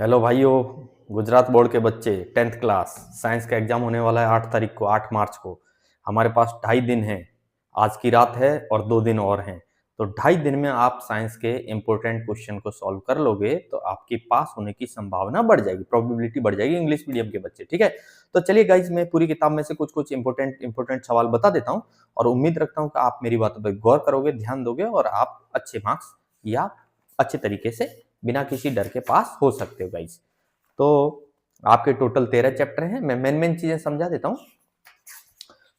Hello भाइयों। Gujarat board के बच्चे 10th क्लास साइंस का एग्जाम होने वाला है 8 तारीख को 8 मार्च को। हमारे पास 2.5 दिन है। आज की रात है और 2 दिन और हैं। तो 2.5 दिन में आप साइंस के इंपॉर्टेंट क्वेश्चन को सॉल्व कर लोगे तो आपकी पास होने की संभावना बढ़ जाएगी, प्रोबेबिलिटी बढ़ जाएगी इंग्लिश मीडियम के बच्चे। ठीक है, तो चलिए गाइज, मैं पूरी किताब में से कुछ कुछ इंपॉर्टेंट सवाल बता देता हूँ और उम्मीद रखता हूँ कि आप मेरी बातों पर गौर करोगे, ध्यान दोगे और आप अच्छे मार्क्स या अच्छे तरीके से बिना किसी डर के पास हो सकते हो गाइज। तो आपके टोटल 13 चैप्टर हैं। मैं मेन चीजें समझा देता हूं।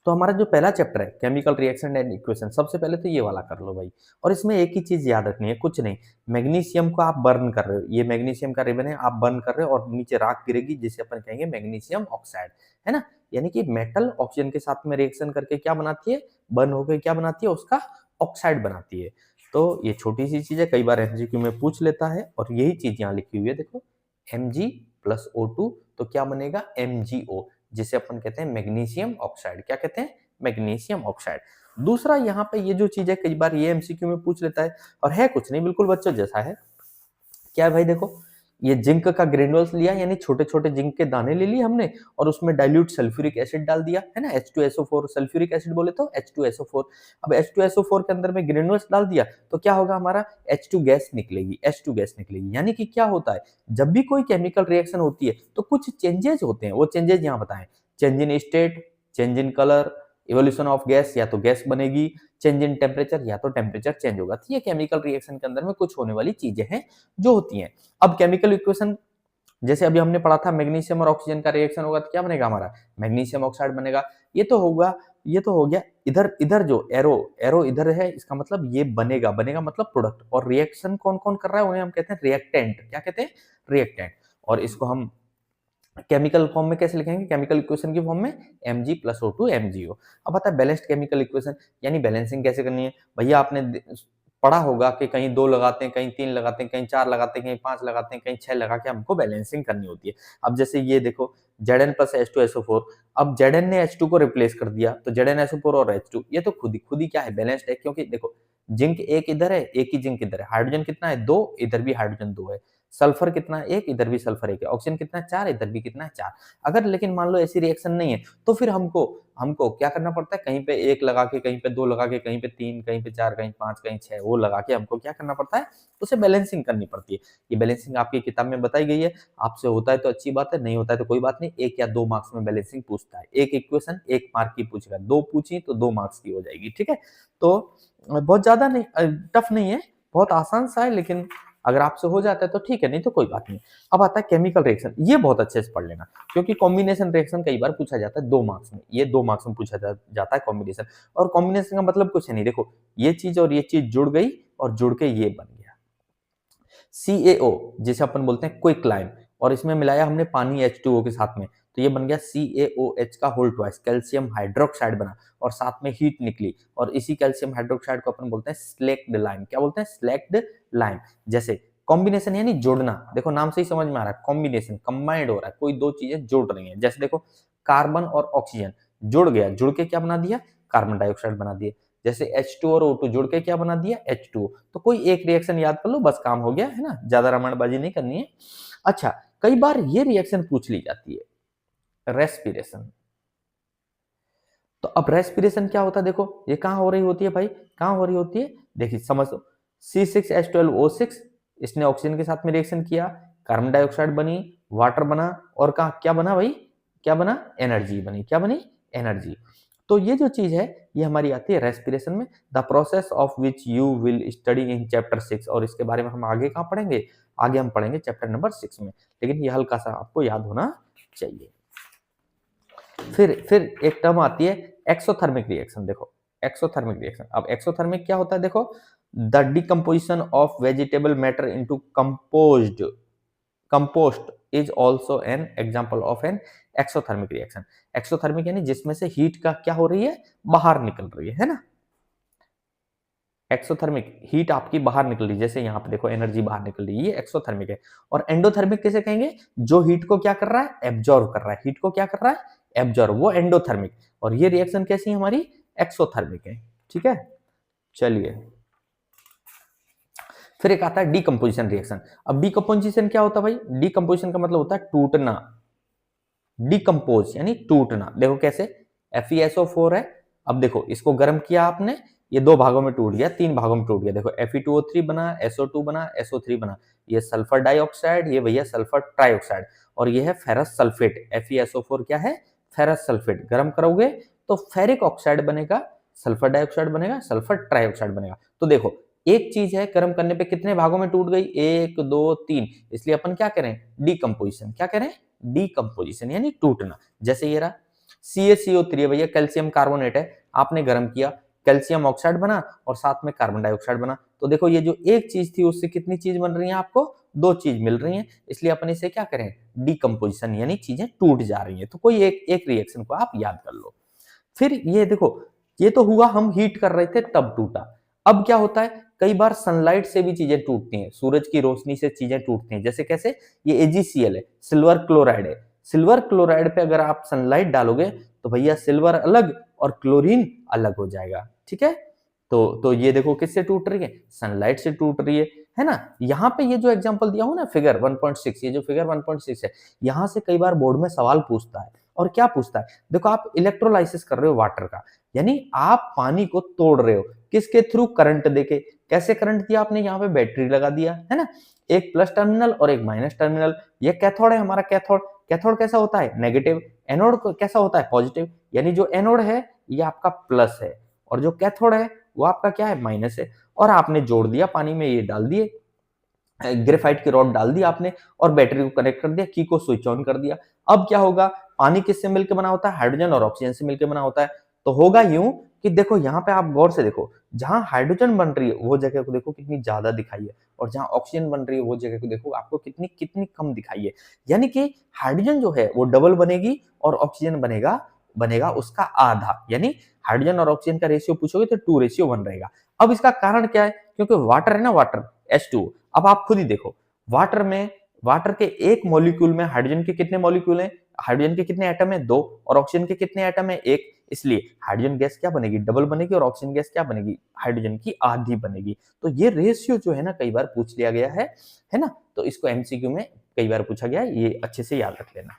तो हमारा जो पहला चैप्टर है केमिकल रिएक्शन एंड इक्वेशन, सबसे पहले तो ये वाला कर लो भाई। और इसमें एक ही चीज याद रखनी है, कुछ नहीं। मैग्नीशियम को आप बर्न कर रहे हो, ये मैग्नीशियम का रिबन है, आप बर्न कर रहे हो और नीचे राख गिरेगी जिसे अपन कहेंगे मैग्नीशियम ऑक्साइड, है ना। यानी कि मेटल ऑक्सीजन के साथ में रिएक्शन करके क्या बनाती है, बर्न होकर क्या बनाती है, उसका ऑक्साइड बनाती है। तो ये छोटी सी चीज है, कई बार एमसीक्यू में पूछ लेता है और यही चीज यहाँ लिखी हुई है, देखो Mg+O2 तो क्या बनेगा MgO, जिसे अपन कहते हैं मैग्नीशियम ऑक्साइड। क्या कहते हैं, मैग्नीशियम ऑक्साइड। दूसरा यहाँ पे ये जो चीज है, कई बार ये एमसीक्यू में पूछ लेता है और है कुछ नहीं, बिल्कुल बच्चों जैसा है। क्या है भाई, देखो ये जिंक का ग्रेन्युल्स लिया, यानी छोटे छोटे जिंक के दाने ले लिए हमने और उसमें डाइल्यूट सल्फ्यूरिक एसिड डाल दिया, है ना। H2SO4, सल्फ्यूरिक एसिड बोले तो H2SO4। अब H2SO4 के अंदर में ग्रेन्युल्स डाल दिया तो क्या होगा, हमारा H2 गैस निकलेगी, H2 गैस निकलेगी। यानी कि क्या होता है, जब भी कोई केमिकल रिएक्शन होती है तो कुछ चेंजेस होते हैं, वो चेंजेस यहाँ बताएं। Change in state, change in colour, evolution of gas, या तो गैस बनेगी, चेंज इन टेम्परेचर, या तो टेम्परेचर चेंज होगा। तो ये केमिकल रिएक्शन के अंदर में कुछ होने वाली चीजें हैं जो होती हैं। अब केमिकल इक्वेशन जैसे अभी हमने पढ़ा था, मैग्नीशियम और ऑक्सीजन का रिएक्शन होगा तो क्या बनेगा, हमारा मैग्नीशियम ऑक्साइड बनेगा। ये तो होगा, ये तो हो गया। इधर इधर जो एरो एरो इधर है, इसका मतलब ये बनेगा, बनेगा मतलब प्रोडक्ट। और रिएक्शन कौन कौन कर रहा है, उन्हें हम कहते हैं रिएक्टेंट। क्या कहते हैं, रिएक्टेंट। और इसको हम केमिकल फॉर्म में कैसे लिखेंगे, केमिकल इक्वेशन की फॉर्म में Mg+O2 MgO। अब आता है बैलेंस्ड केमिकल इक्वेशन, यानी बैलेंसिंग कैसे करनी है। भैया आपने पढ़ा होगा कि कहीं 2 लगाते हैं, कहीं 3 लगाते हैं, कहीं 4 लगाते हैं, कहीं 5 लगाते हैं, कहीं 6 लगा के हमको बैलेंसिंग करनी होती है। अब जैसे ये देखो Zn+H2SO4, अब Zn ने H2 को रिप्लेस कर दिया तो ZnSO4 और H2, ये तो खुद ही क्या है, बैलेंस्ड है। क्योंकि देखो जिंक एक इधर है, एक ही जिंक इधर है, हाइड्रोजन कितना है 2, इधर भी हाइड्रोजन 2 है। सल्फर कितना है 1, इधर भी सल्फर 1 है। ऑक्सीजन कितना है 4, इधर भी कितना है 4। अगर लेकिन मान लो ऐसी रिएक्शन नहीं है तो फिर हमको हमको क्या करना पड़ता है, कहीं पे 1 लगा के, कहीं पे 2 लगा के, कहीं पे 3, कहीं पे 4, कहीं 5, कहीं 6 वो लगा के हमको क्या करना पड़ता है, उसे बैलेंसिंग करनी पड़ती है। ये बैलेंसिंग आपकी किताब में बताई गई है। आपसे होता है तो अच्छी बात है, नहीं होता है तो कोई बात नहीं। 1 या 2 मार्क्स में बैलेंसिंग पूछता है। एक इक्वेशन 1 मार्क की पूछेगा, 2 पूछी तो 2 मार्क्स की हो जाएगी। ठीक है, तो बहुत ज्यादा नहीं, टफ नहीं है, बहुत आसान सा है। लेकिन अगर आपसे हो जाता है तो ठीक है, नहीं तो कोई बात नहीं। अब आता है केमिकल रिएक्शन, ये बहुत अच्छे से पढ़ लेना क्योंकि कॉम्बिनेशन रिएक्शन कई बार पूछा जाता है 2 मार्क्स में। ये 2 मार्क्स में पूछा जाता है कॉम्बिनेशन। और कॉम्बिनेशन का मतलब कुछ नहीं, देखो ये चीज और ये चीज जुड़ गई और जुड़ के ये बन गया CaO, जिसे अपन बोलते हैं क्विक लाइम। और इसमें मिलाया हमने पानी H2O के साथ में, तो ये बन गया CaOH का होल ट्वाइस, कैल्शियम हाइड्रोक्साइड बना। और साथ में हीट निकली और इसी कैल्शियम हाइड्रोक्साइड को अपन बोलते हैं स्लेक्ड लाइम। क्या बोलते हैं, स्लेक्ड लाइम। जैसे कॉम्बिनेशन यानी जोड़ना, देखो नाम से ही समझ में आ रहा है, कॉम्बिनेशन कंबाइंड हो रहा है, कोई दो चीजें जुड़ रही हैं। जैसे देखो कार्बन और ऑक्सीजन जुड़ गया, जुड़ के क्या बना दिया, कार्बन डाइऑक्साइड बना दिया। जैसे H2 और O2 जुड़ के क्या बना दिया, H2O। तो कोई एक रिएक्शन याद कर लो, बस काम हो गया, है ना, ज्यादा रामायणबाजी नहीं करनी है। अच्छा, कई बार ये रिएक्शन पूछ ली जाती है, रेस्पिरेशन। तो अब रेस्पिरेशन क्या होता है, देखो ये कहां हो रही होती है भाई, कहां हो रही होती है, देखिए समझ लो। C6H12O6, इसने ऑक्सीजन के साथ में रिएक्शन किया, कार्बन डाइऑक्साइड बनी, वाटर बना, और कहा क्या बना भाई, क्या बना, एनर्जी बनी। क्या बनी, एनर्जी। तो ये जो चीज है ये हमारी आती है रेस्पिरेशन में, the process of which you will study in chapter 6। और इसके बारे में हम आगे कहां पढ़ेंगे, आगे हम पढ़ेंगे चैप्टर नंबर 6 में। लेकिन ये हल्का सा आपको याद होना चाहिए। फिर एक टर्म आती है एक्सोथर्मिक रिएक्शन। देखो एक्सोथर्मिक रिएक्शन, अब एक्सोथर्मिक क्या होता है, देखो the decomposition of vegetable matter into compost is also an example of an exothermic reaction. Exothermic यानी जिसमें से हीट का क्या हो रही है, बाहर निकल रही है ना। एक्सोथर्मिक हीट आपकी बाहर निकल रही है, जैसे यहाँ पे देखो एनर्जी बाहर निकल रही है, ये एक्सोथर्मिक है। और एंडोथर्मिक किसे कहेंगे, जो हीट को क्या कर रहा है, एब्जॉर्व कर रहा है। हीट को क्या कर रहा है, एब्जॉर्व, वो एंडोथर्मिक। और ये रिएक्शन कैसी है हमारी, एक्सोथर्मिक है। ठीक है, चलिए फिर एक आता है डीकम्पोजिशन रिएक्शन। अब डीकम्पोजिशन क्या होता है भाई? डीकम्पोजिशन का मतलब होता है टूटना, डीकम्पोज यानी टूटना। देखो कैसे, FeSO4 है, अब देखो इसको गर्म किया आपने, ये दो भागों में टूट गया, तीन भागों में टूट गया। देखो Fe2O3 बना, SO2 बना, SO3 बना, ये सल्फर डाइऑक्साइड, ये भैया सल्फर ट्राइऑक्साइड, और ये है फेरस सल्फेट। FeSO4 क्या है? Ferrous sulphate. गर्म करोगे तो फेरिक ऑक्साइड बनेगा, सल्फर डाइऑक्साइड बनेगा, सल्फर ट्राइऑक्साइड बनेगा। तो देखो एक चीज है, गर्म करने पे कितने भागों में टूट गई? 1 2 3, इसलिए अपन क्या करें? डीकम्पोजिशन। क्या करें? डीकम्पोजिशन यानी टूटना। जैसे ये रहा CaCO3 है भैया, कैल्शियम कार्बोनेट है, आपने गर्म किया, कैल्शियम ऑक्साइड बना और साथ में कार्बन डाइऑक्साइड बना। तो देखो ये जो एक चीज थी उससे कितनी चीज बन रही है आपको? दो चीज मिल रही है, इसलिए अपन इसे क्या करें? डीकम्पोजिशन यानी चीजें टूट जा रही है। तो कोई एक रिएक्शन को आप याद कर लो। फिर ये देखो, ये तो हुआ हम हीट कर रहे थे तब टूटा। अब क्या होता है, कई बार सनलाइट से भी चीजें टूटती हैं, सूरज की रोशनी से चीजें टूटती हैं। जैसे कैसे? ये AgCl है, सिल्वर क्लोराइड है। सिल्वर क्लोराइड पे अगर आप सनलाइट डालोगे तो भैया सिल्वर अलग और क्लोरीन अलग हो जाएगा। ठीक है, तो ये देखो किससे टूट रही है? सनलाइट से टूट रही है ना। यहाँ पे ये जो एग्जांपल दिया हूं ना, फिगर 1.6, ये जो फिगर 1.6 है, यहाँ से कई बार बोर्ड में सवाल पूछता है। और क्या पूछता है? देखो आप इलेक्ट्रोलाइसिस कर रहे हो वाटर का, यानी आप पानी को तोड़ रहे हो, किसके थ्रू? करंट देके। कैसे करंट दिया आपने? यहाँ पे बैटरी लगा दिया है ना, एक प्लस टर्मिनल और एक माइनस टर्मिनल। ये कैथोड है हमारा, कैथोड। कैथोड कैसा होता है? नेगेटिव। एनोड कैसा होता है? पॉजिटिव। यानी जो एनोड है ये आपका प्लस है और जो कैथोड है वो आपका क्या है? माइनस है। और आपने जोड़ दिया पानी में, ये डाल दिए, ग्रेफाइट की रॉड डाल दी आपने और बैटरी को कनेक्ट कर दिया, की को स्विच ऑन कर दिया। अब क्या होगा? पानी किससे मिलकर बना होता है? हाइड्रोजन और ऑक्सीजन से मिलकर बना होता है। तो होगा यूं कि देखो यहाँ पे आप गौर से देखो, जहां हाइड्रोजन बन रही है वो जगह को देखो कितनी ज्यादा दिखाई है, और जहां ऑक्सीजन बन रही है वो जगह को देखो आपको कितनी कितनी कम दिखाई है। यानी कि हाइड्रोजन जो है वो डबल बनेगी और ऑक्सीजन बनेगा बनेगा उसका आधा। यानी हाइड्रोजन और ऑक्सीजन का रेशियो पूछोगे तो 2:1 रहेगा। अब इसका कारण क्या है? क्योंकि वाटर है ना, वाटर H2। अब आप खुद ही देखो, वाटर के एक मॉलिक्यूल में हाइड्रोजन के कितने मॉलिक्यूल हैं? हाइड्रोजन के कितने एटम है? 2। और ऑक्सीजन के कितने एटम है? 1। इसलिए हाइड्रोजन गैस क्या बनेगी? डबल बनेगी, और ऑक्सीजन गैस क्या बनेगी? हाइड्रोजन की आधी बनेगी। तो ये रेशियो जो है ना कई बार पूछ लिया गया है ना, तो इसको MCQ में कई बार पूछा गया है, ये अच्छे से याद रख लेना।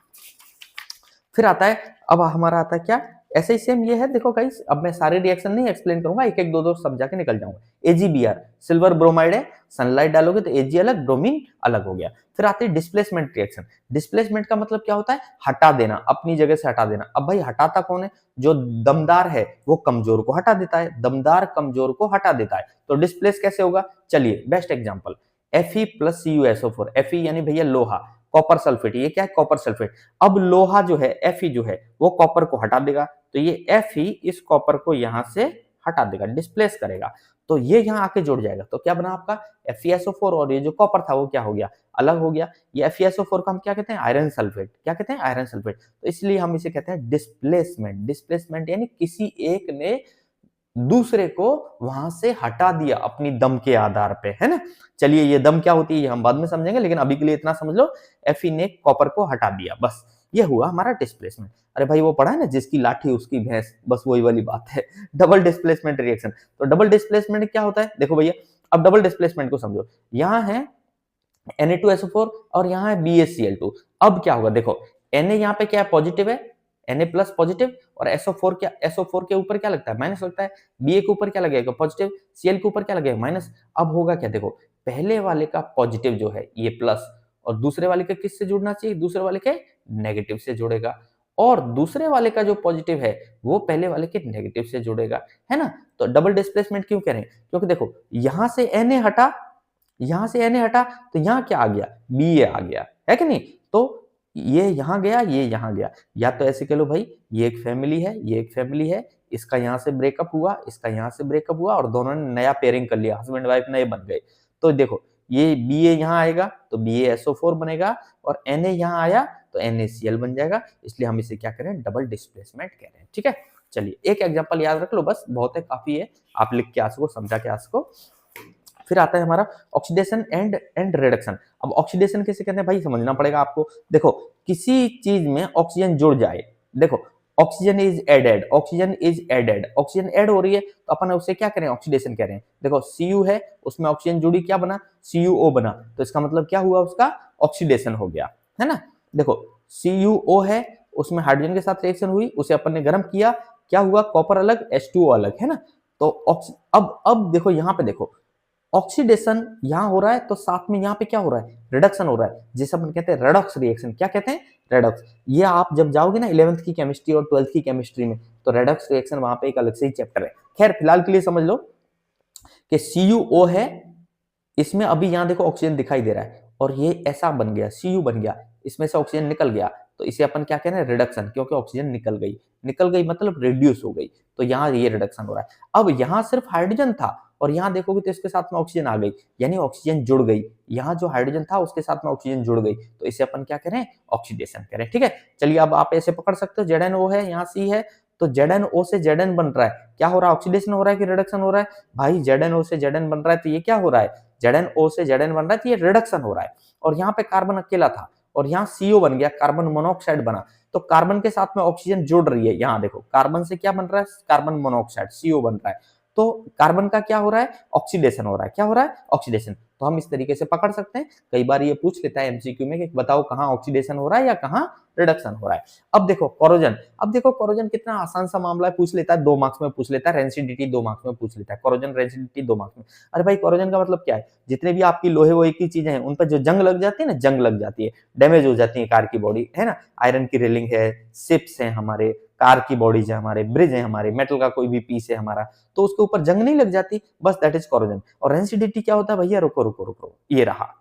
फिर आता है, अब हमारा आता है क्या? ऐसे ही सेम ये है, देखो गाइस, अब मैं सारे रिएक्शन नहीं एक्सप्लेन करूंगा, एक एक दो दो समझा के निकल जाऊंगा। AgBr सिल्वर ब्रोमाइड है, सनलाइट डालोगे तो Ag अलग, ब्रोमीन अलग हो गया। फिर आती है डिस्प्लेसमेंट रिएक्शन। डिस्प्लेसमेंट का मतलब क्या होता है? हटा देना, अपनी जगह से हटा देना। अब भाई हटाता कौन है? जो दमदार है वो कमजोर को हटा देता है, दमदार कमजोर को हटा देता है। तो डिस्प्लेस कैसे होगा? चलिए best example, Fe plus CuSO4। Fe यानी भैया लोहा, कॉपर सल्फेट, ये क्या है? Copper sulphate. अब लोहा जो है Fe जो है वो कॉपर को हटा देगा, तो ये Fe इस कॉपर को यहां से हटा देगा, डिस्प्लेस करेगा, तो ये यहां आके जुड़ जाएगा। तो क्या बना आपका? FeSO4, और ये जो कॉपर था वो क्या हो गया? अलग हो गया। ये FeSO4 को हम क्या कहते हैं? Iron sulphate. क्या कहते हैं? Iron sulphate. तो इसलिए हम इसे कहते हैं डिस्प्लेसमेंट। डिस्प्लेसमेंट यानी किसी एक ने दूसरे को वहां से हटा दिया अपनी दम के आधार पे, है ना। चलिए ये दम क्या होती है ये हम बाद में समझेंगे, लेकिन अभी के लिए इतना समझ लो, Fe ने कॉपर को हटा दिया, बस ये हुआ हमारा डिस्प्लेसमेंट। अरे भाई वो पढ़ा है ना, जिसकी लाठी उसकी भैंस, बस वही वाली बात है। Double displacement reaction. तो डबल डिस्प्लेसमेंट क्या होता है? देखो भैया, अब डबल डिस्प्लेसमेंट को समझो। यहाँ है Na2SO4 और यहाँ है BaCl2। अब क्या होगा? देखो Na यहाँ पे क्या है? पॉजिटिव है, Na प्लस पॉजिटिव, और SO4 क्या? SO4 के ऊपर क्या लगता है? माइनस लगता है। Ba के ऊपर क्या लगेगा? पॉजिटिव। Cl के ऊपर क्या लगेगा? माइनस। अब होगा क्या? देखो पहले वाले का पॉजिटिव जो है ये प्लस, और दूसरे वाले के किससे जुड़ना चाहिए? दूसरे वाले के नेगेटिव से जुड़ेगा, और दूसरे वाले का जो पॉजिटिव है वो पहले वाले के नेगेटिव से जुड़ेगा, है ना। तो डबल डिस्प्लेसमेंट क्यों कह रहे हैं? क्योंकि देखो यहां से Na हटा, यहां से Na हटा, तो यहाँ क्या आ गया? Ba आ गया, है कि नहीं। तो ये यहां गया, ये यहां गया, या तो ऐसे कह लो भाई ये एक फैमिली है, ये एक फैमिली है, इसका यहां से ब्रेकअप हुआ, इसका यहां से ब्रेकअप हुआ, और दोनों ने नया पेयरिंग कर लिया, हस्बैंड वाइफ नए बन गए। तो देखो ये Ba यहाँ आएगा तो BaSO4 बनेगा, और Na यहाँ आया तो NaCl बन जाएगा। इसलिए हम इसे क्या करें? डबल डिस्प्लेसमेंट कह रहे हैं। ठीक है, चलिए एक एग्जांपल याद रख लो, बस बहुत है, काफी है, आप लिख के आ सको, समझा के आ सको। फिर आता है हमारा ऑक्सीडेशन एंड रिडक्शन। अब ऑक्सीडेशन किसे कहते हैं भाई? समझना पड़ेगा आपको। देखो किसी चीज में ऑक्सीजन जुड़ जाए, देखो oxygen is added, oxygen is added, oxygen add हो रही है तो अपन उससे क्या करें, ऑक्सीडेशन कह रहे हैं। देखो Cu है, उसमें ऑक्सीजन जुड़ी, क्या बना, CuO बना, तो इसका मतलब क्या हुआ, उसका ऑक्सीडेशन हो गया, है ना। देखो CuO है, उसमें हाइड्रोजन के साथ रिएक्शन हुई, उसे अपन ने गर्म किया, क्या हुआ, कॉपर अलग H2O अलग, है ना। तो अब देखो यहाँ पे देखो, ऑक्सीडेशन यहाँ हो रहा है तो साथ में यहाँ पे क्या हो रहा है, रिडक्शन हो रहा है, जिसे अपन कहते हैं रेडॉक्स रिएक्शन। क्या कहते हैं, रेडॉक्स। ये आप जब जाओगे ना 11th की केमिस्ट्री और 12th की केमिस्ट्री में, तो रेडॉक्स रिएक्शन वहां पे एक अलग से ही चैप्टर है। खैर फिलहाल के लिए समझ लो कि CuO है, इसमें अभी यहाँ देखो ऑक्सीजन दिखाई दे रहा है और ये ऐसा बन गया, Cu बन गया, इसमें से ऑक्सीजन निकल गया, तो इसे अपन क्या कह रहे हैं, रिडक्शन, क्योंकि ऑक्सीजन निकल गई मतलब रिड्यूस हो गई, तो यहाँ ये रिडक्शन हो रहा है। अब यहाँ सिर्फ हाइड्रोजन था और यहाँ देखोगे तो इसके साथ में ऑक्सीजन आ गई, यानी ऑक्सीजन जुड़ गई, यहाँ जो हाइड्रोजन था उसके साथ में ऑक्सीजन जुड़ गई, तो इसे अपन क्या करें, ऑक्सीडेशन करें। ठीक है, चलिए अब आप ऐसे पकड़ सकते हो, ZnO है, यहाँ C है, तो ZnO से Zn बन रहा है, क्या हो रहा है, ऑक्सीडेशन हो रहा है कि रिडक्शन हो रहा है, भाई ZnO से Zn बन रहा है तो ये क्या हो रहा है, ZnO से Zn बन रहा है तो ये रिडक्शन हो रहा है। और यहाँ पे कार्बन अकेला था और यहाँ CO बन गया, कार्बन मोनोऑक्साइड बना, तो कार्बन के साथ में ऑक्सीजन जुड़ रही है, यहाँ देखो कार्बन से क्या बन रहा है, कार्बन मोनोऑक्साइड CO बन रहा है, तो कार्बन का क्या हो रहा है, ऑक्सीडेशन हो रहा है, क्या हो रहा है, ऑक्सीडेशन। तो हम इस तरीके से पकड़ सकते हैं, कई बार ये पूछ लेता है MCQ में कि बताओ कहाँ ऑक्सीडेशन हो रहा है या कहाँ रिडक्शन हो रहा है। अब देखो कोरोजन, कितना आसान सा मामला है, पूछ लेता है 2 मार्क्स में, पूछ लेता है रेंसिडिटी 2 मार्क्स में पूछ लेता है, कोरोजन रेंसिडिटी 2 मार्क्स में। अरे भाई कोरोजन का मतलब क्या है, जितने भी आपकी लोहे वोहे की चीजें हैं उन पर जो जंग लग जाती है ना, जंग लग जाती है, डैमेज हो जाती है कार की बॉडी, है ना, आयरन की रेलिंग है, शिप्स है हमारे, कार की बॉडीज है हमारे, ब्रिज है हमारे, मेटल का कोई भी पीस है हमारा, तो उसके ऊपर जंग नहीं लग जाती, बस दैट इज कोरोजन। और रेंसिडिटी क्या होता है भैया, रुको रुको रुको, ये रहा,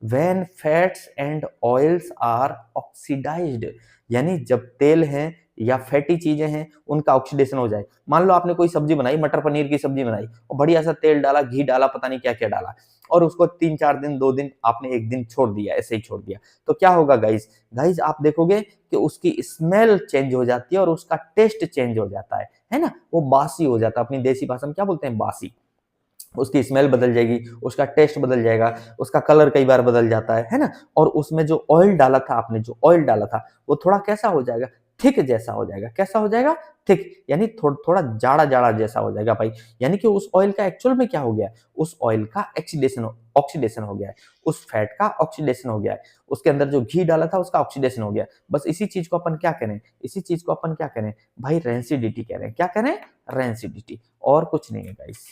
when fats and oils are oxidized, यानी जब तेल है या फैटी चीजें हैं उनका ऑक्सीडेशन हो जाए। मान लो आपने कोई सब्जी बनाई, मटर पनीर की सब्जी बनाई और बढ़िया सा तेल डाला, घी डाला, पता नहीं क्या क्या डाला, और उसको 3-4 दिन 2 दिन आपने 1 दिन छोड़ दिया, ऐसे ही छोड़ दिया, तो क्या होगा गाइस आप देखोगे कि उसकी स्मेल चेंज हो जाती है और उसका टेस्ट चेंज हो जाता है ना, वो बासी हो जाता है, अपनी देसी भाषा में क्या बोलते हैं, बासी। उसकी स्मेल बदल जाएगी, उसका टेस्ट बदल जाएगा, उसका कलर कई बार बदल जाता है ना। और उसमें जो ऑयल डाला था आपने, जो ऑयल डाला था वो थोड़ा कैसा हो जाएगा, थिक जैसा हो जाएगा, कैसा हो जाएगा, थिक, यानी थोड़ा जाड़ा जाड़ा जैसा हो जाएगा भाई, यानी कि उस ऑयल का एक्चुअल में क्या हो गया है, उस ऑयल का ऑक्सीडेशन हो गया है, उस फैट का ऑक्सीडेशन हो गया है, उसके अंदर जो घी डाला था उसका ऑक्सीडेशन हो गया। बस इसी चीज को अपन क्या करें, भाई रेंसिडिटी कह रहे हैं, क्या करें, रेंसिडिटी, और कुछ नहीं है गाइस।